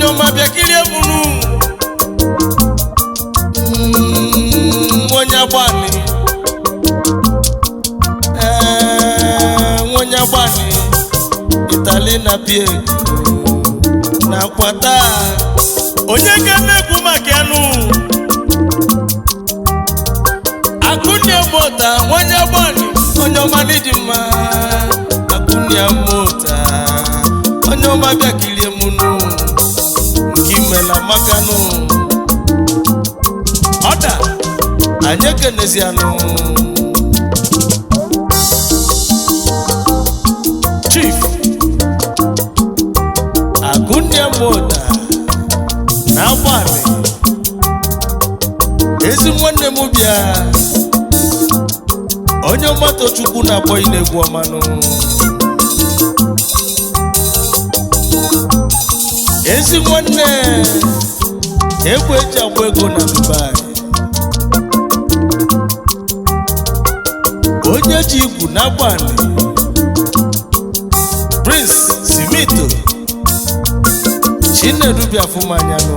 ọma bịa kirie munu onye agbani onye agbani Italy na pie na kwata onye ga-ekwu maka enu Akunia mota onye agbani onye ọma n'iji mma Akunia mota onye ọma bịa kirie munu nke imela makanu ọda anyị ekenezianụ Chief Akunia mota na agbani ezi nwanne m bịa onye mmadụ Chukwu na-akpọ inegwu ọmanụ ezi nwanne egwu eji agba ego na Dubai onye ji igwu na agbani Prince Simito Chinedu Biafumanyanụ